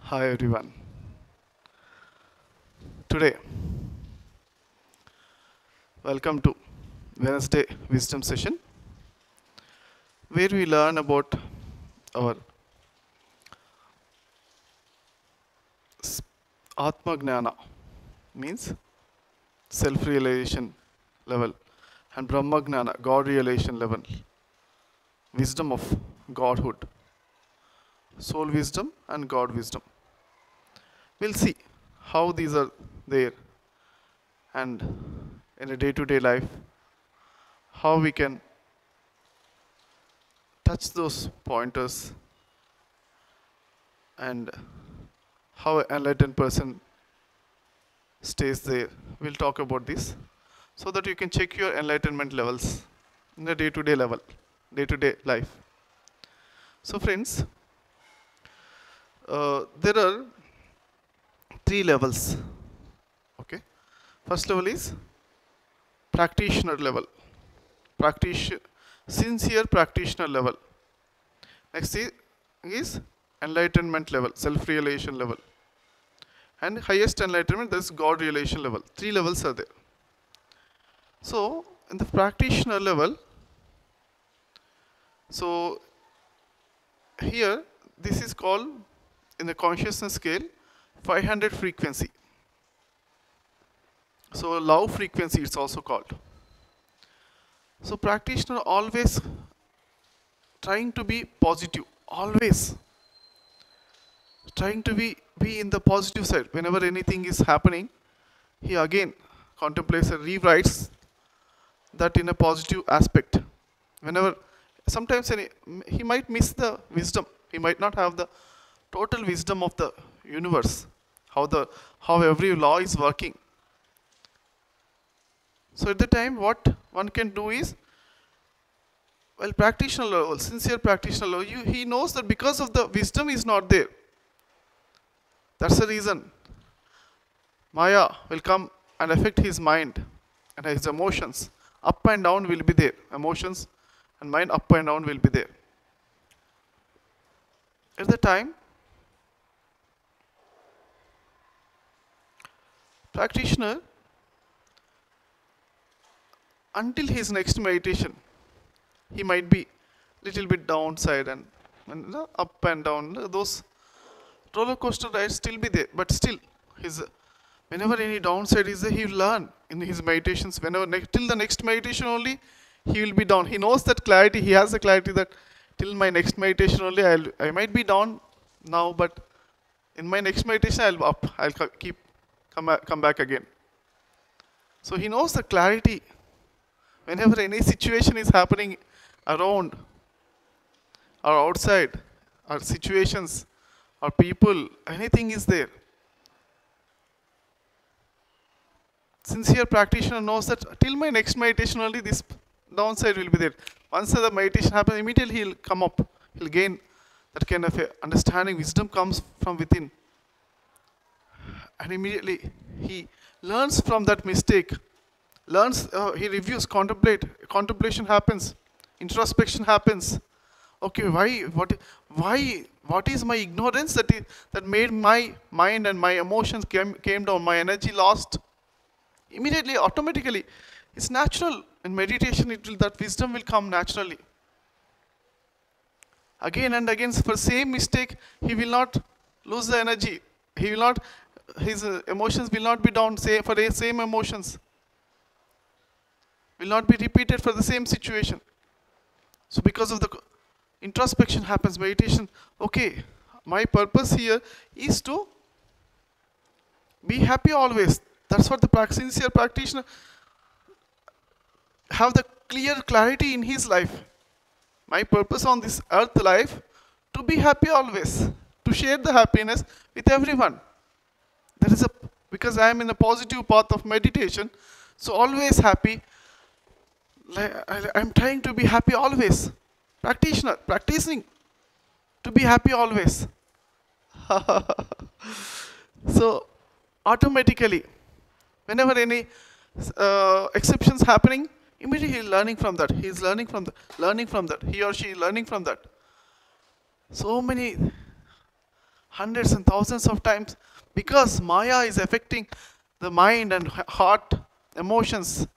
Hi everyone. Today, welcome to Wednesday Wisdom session, where we learn about our Atma Gnana, means self-realization level, and Brahma Gnana, God realization level, wisdom of Godhood, soul wisdom and God wisdom. We'll see how these are there and in a day-to-day life, how we can touch those pointers and how an enlightened person stays there. We'll talk about this so that you can check your enlightenment levels in the day-to-day level, day-to-day life. So friends, there are three levels. Okay, first level is practitioner level, sincere practitioner level. Next is enlightenment level, self-realization level, and highest enlightenment, that is God realization level. Three levels are there. So in the practitioner level, so here this is called, in the consciousness scale, 500 frequency. So love frequency it's also called. So practitioner always trying to be positive, always trying to be in the positive side. Whenever anything is happening, he again contemplates and rewrites that in a positive aspect. Whenever, sometimes he might miss the wisdom. He might not have the total wisdom of the universe, how every law is working. So at the time, what one can do is, well, practitioner level, sincere practitioner level, he knows that because of the wisdom is not there. That's the reason Maya will come and affect his mind and his emotions. Up and down will be there. Emotions and mind up and down will be there. At the time, practitioner, until his next meditation, he might be little bit downside and up and down. Those roller coaster rides still be there, but still, whenever any downside is there, he will learn in his meditations. Till the next meditation only, he will be down. He knows that clarity. He has the clarity that till my next meditation only, I might be down now, but in my next meditation, I'll up. I'll come back again. So he knows the clarity. Whenever any situation is happening around or outside, or situations, or people, anything is there, sincere practitioner knows that till my next meditation only this downside will be there. Once the meditation happens, immediately he'll come up. He'll gain that kind of understanding. Wisdom comes from within. And immediately he learns from that mistake. He reviews, contemplation happens, introspection happens. Okay, what is my ignorance that made my mind and my emotions came down, my energy lost? Immediately, automatically, it's natural. In meditation, that wisdom will come naturally. Again and again, for same mistake, he will not lose the energy. His emotions will not be down for the same emotions. Will not be repeated for the same situation. So because of the introspection happens, meditation, okay, my purpose here is to be happy always. That's what the sincere practitioner have the clear clarity in his life. My purpose on this earth life, to be happy always, to share the happiness with everyone. Because I am in a positive path of meditation, so always happy. I'm trying to be happy always. Practitioner, practicing to be happy always. So automatically, whenever any exceptions happening, immediately he's learning from that. He's learning from that. He or she is learning from that. So many hundreds and thousands of times, because Maya is affecting the mind and heart, emotions,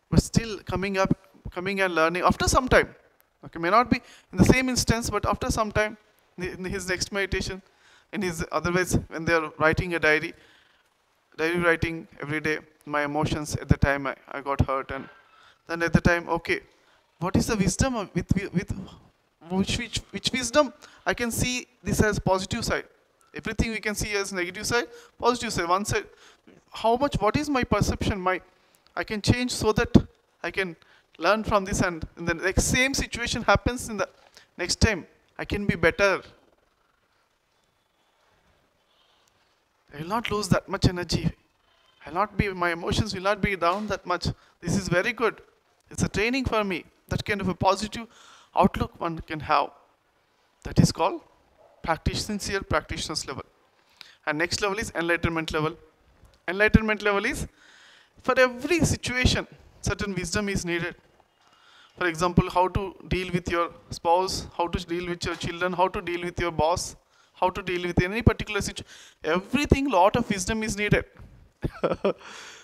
but still coming and learning after some time. Okay, may not be in the same instance, but after some time, in his next meditation, in his otherwise when they are writing a diary writing every day, my emotions at the time I got hurt, and then at the time, okay, what is the wisdom with which wisdom I can see this as positive side. Everything we can see as negative side, positive side, one side. How much, what is my perception, I can change so that I can learn from this, and in the next same situation happens in the next time, I can be better. I will not lose that much energy. My emotions will not be down that much. This is very good. It's a training for me. That kind of a positive outlook one can have. That is called sincere practitioner's level. And next level is enlightenment level. Enlightenment level is, for every situation, certain wisdom is needed. For example, how to deal with your spouse, how to deal with your children, how to deal with your boss, how to deal with any particular situation. Everything, lot of wisdom is needed.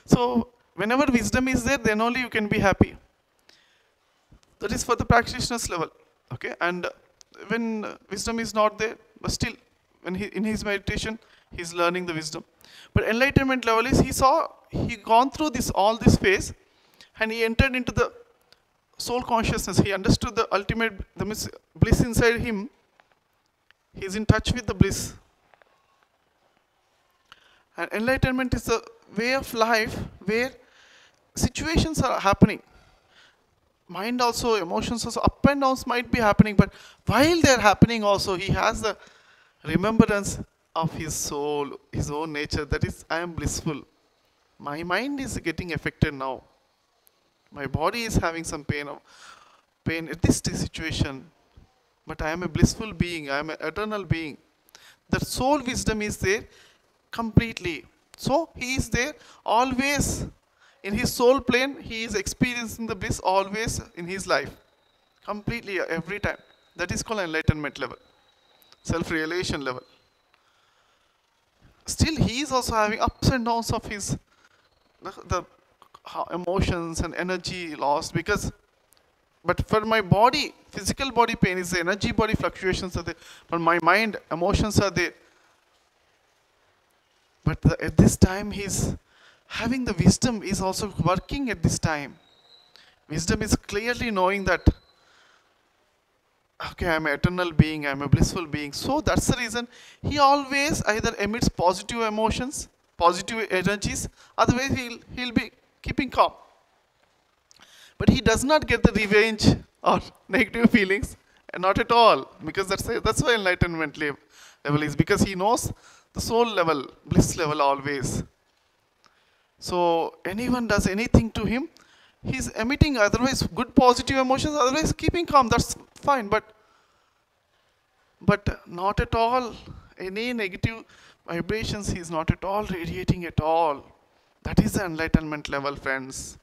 So, whenever wisdom is there, then only you can be happy. That is for the practitioner's level. Okay, and when wisdom is not there, but still, when in his meditation, he is learning the wisdom. But enlightenment level is, he gone through all this phase, and he entered into the soul consciousness. He understood the ultimate, the bliss inside him. He is in touch with the bliss. And enlightenment is a way of life where situations are happening. Mind also, emotions also, up and downs might be happening, but while they are happening also, he has the remembrance of his soul, his own nature, that is, I am blissful. My mind is getting affected now. My body is having some pain at this situation, but I am a blissful being, I am an eternal being. That soul wisdom is there completely. So he is there always. In his soul plane, he is experiencing the bliss always in his life. Completely, every time. That is called enlightenment level. Self-realization level. Still, he is also having ups and downs of his the emotions and energy lost, but for my body, physical body pain is the energy body fluctuations are there. For my mind, emotions are there. But at this time, he's having the wisdom is also working at this time. Wisdom is clearly knowing that, okay, I'm an eternal being, I'm a blissful being. So that's the reason he always either emits positive emotions, positive energies, otherwise he'll be keeping calm. But he does not get the revenge or negative feelings, and not at all, because that's why enlightenment level is, because he knows the soul level, bliss level always. So anyone does anything to him, he's emitting otherwise good positive emotions, otherwise keeping calm, that's fine, but not at all any negative vibrations, he's not at all radiating at all. That is the enlightenment level, friends.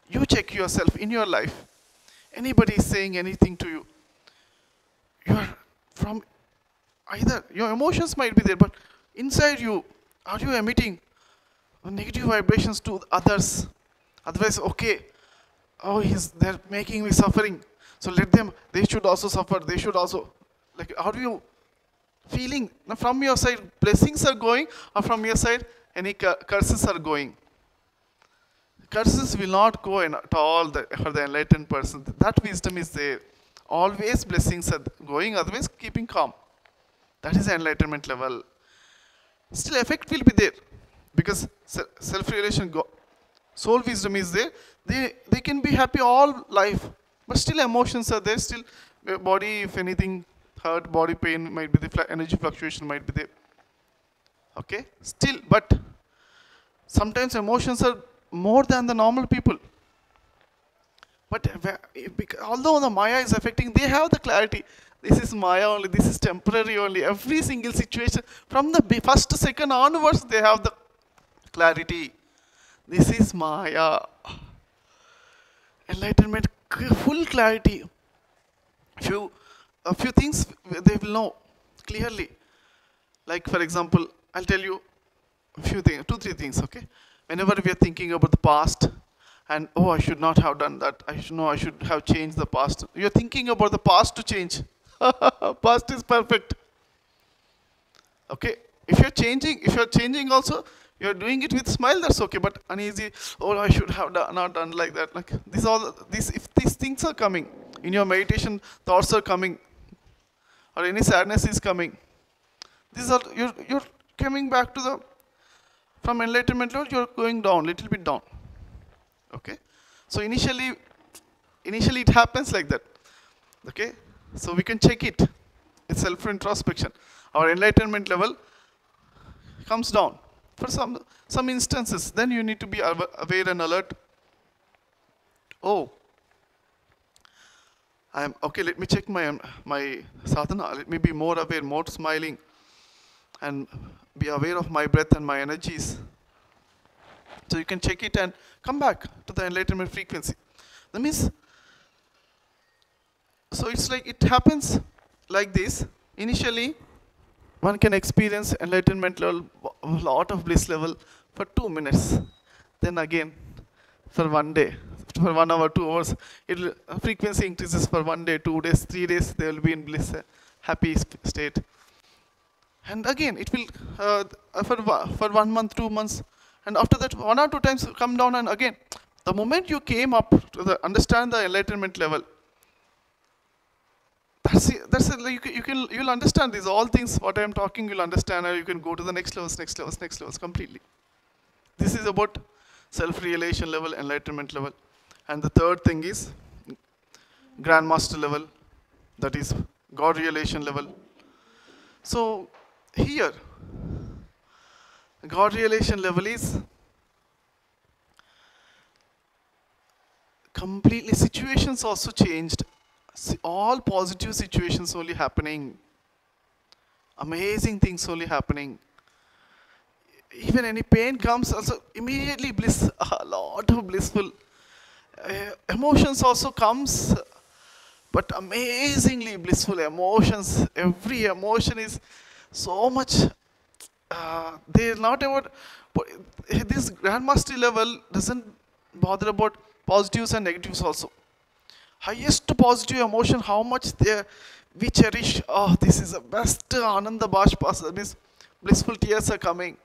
You check yourself in your life. Anybody is saying anything to you, you're from either your emotions might be there, but inside you, are you emitting negative vibrations to others? Otherwise, okay, they're making me suffering, so they should also suffer, they should also, like, are you feeling from your side blessings are going, or from your side any curses are going? Curses will not go at all for the enlightened person. That wisdom is there. Always blessings are going, otherwise keeping calm. That is the enlightenment level. Still effect will be there, because self-realization, soul wisdom is there. They can be happy all life, but still emotions are there. Still body, if anything hurt, body pain might be there, energy fluctuation might be there. Okay, still, but sometimes emotions are more than the normal people. But although the Maya is affecting, they have the clarity. This is Maya only, this is temporary only. Every single situation, from the first second onwards, they have the clarity. This is Maya. Enlightenment, full clarity. A few things they will know. clearly. Like for example, I'll tell you a few things, 2-3 things, okay? Whenever we are thinking about the past, and oh, I should not have done that, I should have changed the past. You're thinking about the past to change. Past is perfect. Okay? If you're changing also, you're doing it with smile, that's okay, but uneasy, oh, I should have not done like that. Like if these things are coming, in your meditation, thoughts are coming, or any sadness is coming, these are, you're coming back to the, from enlightenment level, you're going down, little bit down. Okay? So initially it happens like that. Okay? So we can check it. It's self-introspection. Our enlightenment level comes down for some instances. Then you need to be aware and alert. Oh, okay, let me check my sadhana. Let me be more aware, more smiling, and be aware of my breath and my energies. So you can check it and come back to the enlightenment frequency. That means, so it's like it happens like this. Initially, one can experience enlightenment level, a lot of bliss level for 2 minutes. Then again, for 1 day, for 1 hour, 2 hours, frequency increases for 1 day, 2 days, 3 days, they will be in bliss, happy state. And again, it will, for 1 month, 2 months, and after that, 1 or 2 times come down, and again, the moment you came up to understand the enlightenment level, you'll understand these all things, what I am talking, you'll understand, and you can go to the next levels completely. This is about self-realization level, enlightenment level. And the third thing is Grand Master level, that is God realization level. So here, God realization level is completely, situations also changed. All positive situations only happening. Amazing things only happening. Even any pain comes, also immediately bliss, a lot of blissful. Emotions also comes, but amazingly blissful emotions. Every emotion is so much, they're not about, this Grand Master level doesn't bother about positives and negatives also. Highest positive emotion, how much we cherish. Oh, this is the best Ananda Bashpas, that means blissful tears are coming.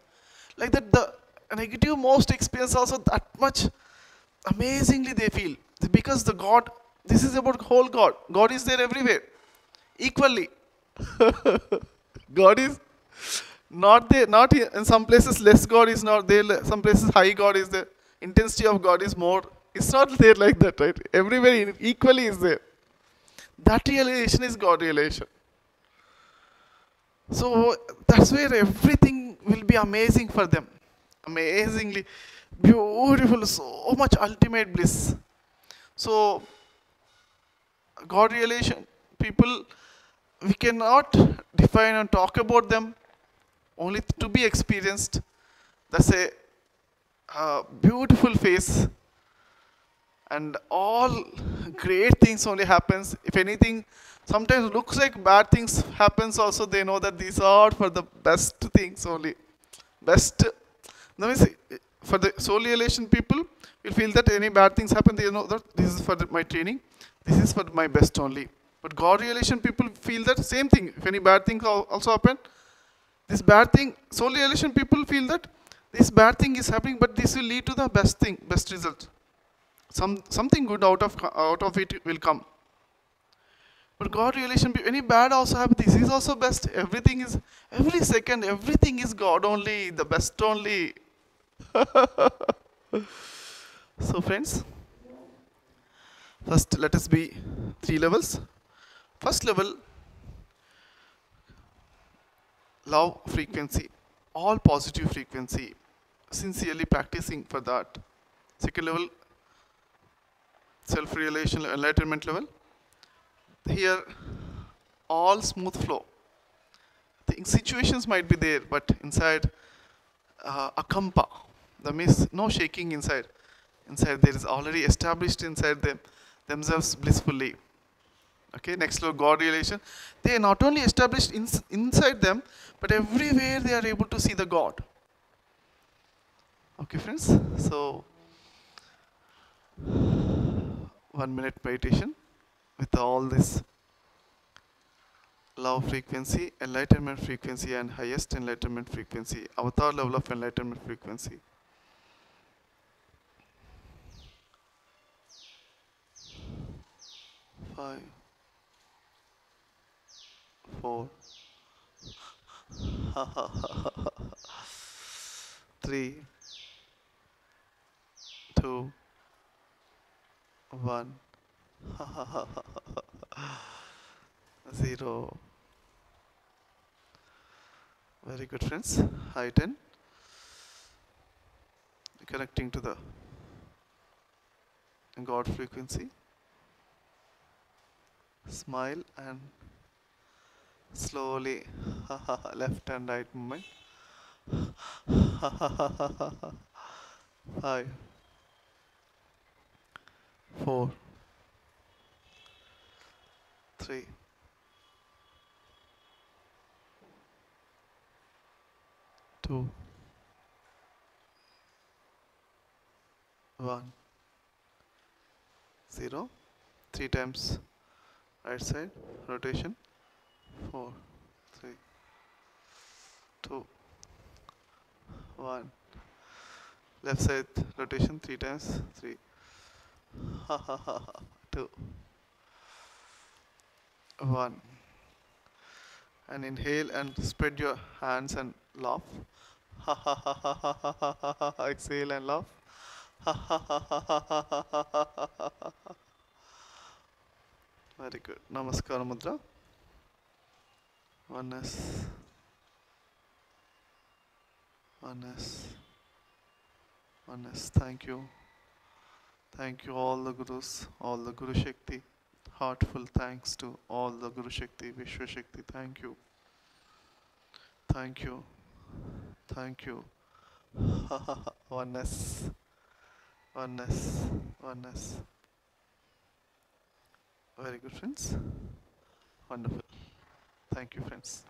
Like that, the negative most experience also that much amazingly they feel. Because the God, this is about whole God. God is there everywhere, equally. God is not there, not here. In some places less God is not there, some places high God is there. Intensity of God is more. It's not there like that, right? Everywhere equally is there. That realization is God realization. So that's where everything will be amazing for them. Amazingly beautiful, so much ultimate bliss. So God realization people, we cannot define and talk about them, only to be experienced. That's a beautiful phase. And all great things only happens. If anything, sometimes looks like bad things happens also, they know that these are for the best things only. Best. That means for the soul realization people, will feel that any bad things happen, they know that this is for my training, this is for my best only. But God realization people feel that same thing. If any bad things also happen, this bad thing, soul realization people feel that this bad thing is happening, but this will lead to the best thing, best result. Something good out of it will come. But God realization, any bad also happens, this is also best. Everything is, every second, everything is God only, the best only. So friends, first let us be 3 levels. First level, love frequency, all positive frequency, sincerely practicing for that. Second level, self-realization, enlightenment level. Here, all smooth flow. Situations might be there, but inside, akampa. That means no shaking inside. Inside there is already established inside them themselves blissfully. Okay, next level God realization. They not only established inside them, but everywhere they are able to see the God. Okay, friends. So 1 minute meditation with all this love frequency, enlightenment frequency, and highest enlightenment frequency, avatar level of enlightenment frequency. 5, 4, 3, 2, 1, 0. Very good, friends. High 10. Connecting to the God frequency. Smile and slowly left and right movement. 5, 4, 3, 2, 1, 0. 3 times right side rotation. 4, 3, 2, 1. Left side rotation 3 times. 3, 2, 1. And inhale and spread your hands and laugh. Exhale and laugh. Very good. Namaskar Mudra. Oneness. Oneness. Oneness. Thank you. Thank you all the Gurus, all the Guru Shakti. Heartful thanks to all the Guru Shakti, Vishwa Shakti. Thank you. Thank you. Thank you. Oneness. Oneness. Oneness. Very good, friends. Wonderful. Thank you, friends.